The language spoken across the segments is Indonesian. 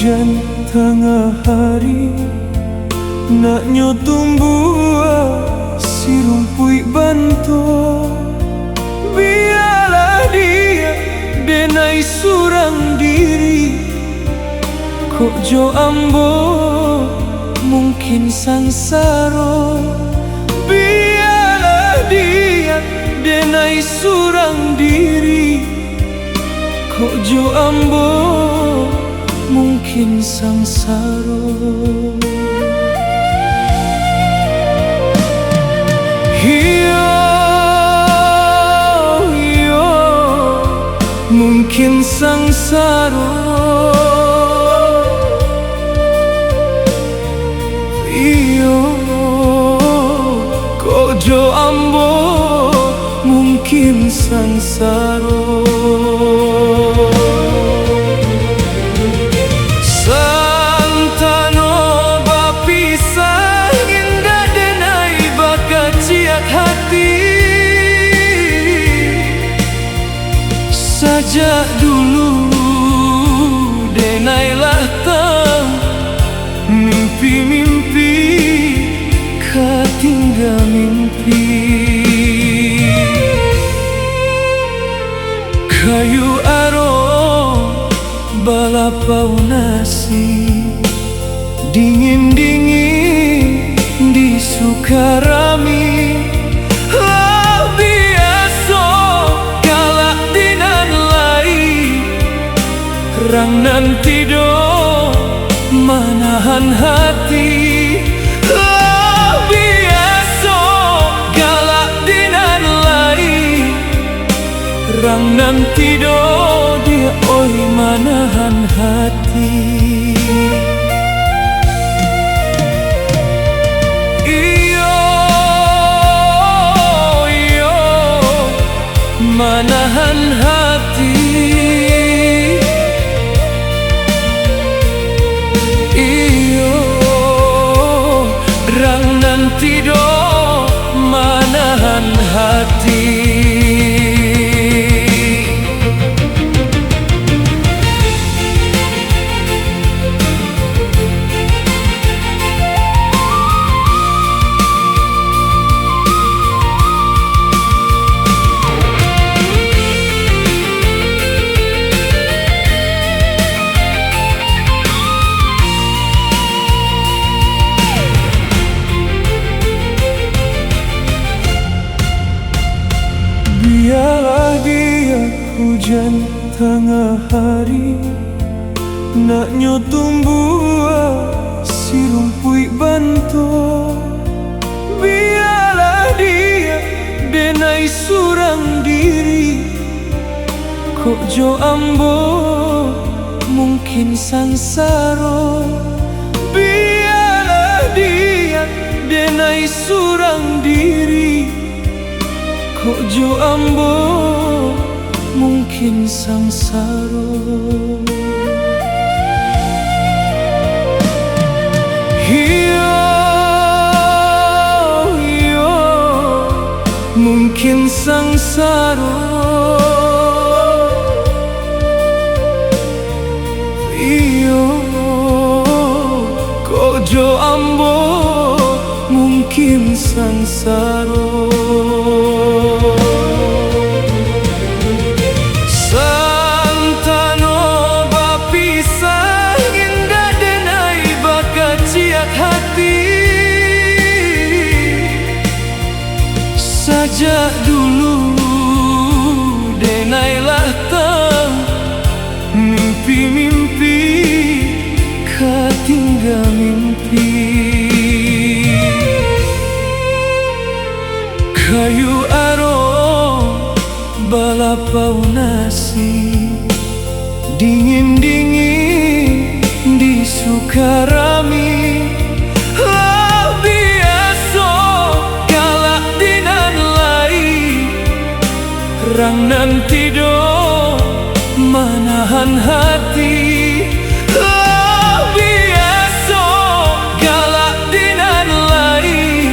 hujan tengah hari, nak nyotumbuah si rumpui banto. Biarlah dia denai surang diri, kok jo ambo mungkin sangsaro. Biarlah dia denai surang diri, kok jo ambo mungkin sangsaro. Hiyo, hiyo, mungkin sangsaro. Iyo, kok jo ambo mungkin sangsaro. Sejak dulu denailah tang mimpi-mimpi, ketinggal mimpi. Kayu aro balapau nasi, dingin-dingin di Sukarami. Rang nanti do manahan hati, biasa galak dinan lai. Rang nanti do dia oi manahan hati. Iyo, iyo, manahan hati. Nanti do manahan hati. Biarlah dia hujan tengah hari, nak nyotumbuah si rumpui banto. Biarlah dia denai surang diri, kok jo ambo mungkin sangsaro. Biarlah dia denai surang diri, kok jo ambo mungkin sangsaro. Hiyo, hiyo, mungkin sangsaro. Iyo, kok jo ambo mungkin sangsaro. Sejak dulu denailah tang mimpi-mimpi, ketinggal mimpi. Kayu aro balapau nasi, dingin-dingin di Sukarami. Rang nanti do manahan hati, biasa galak dinan lai.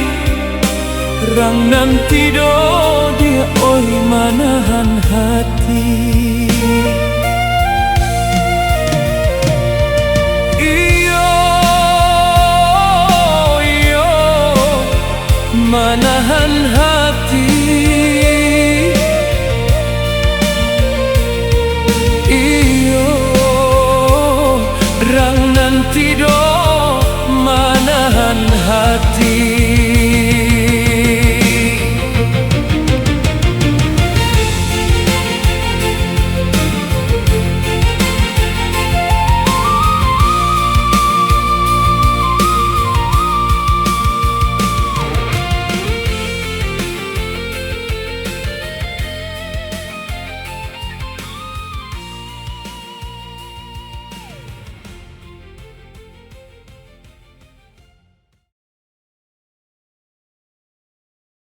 Rang nanti do dia oi manahan hati. nanti do manahan hati.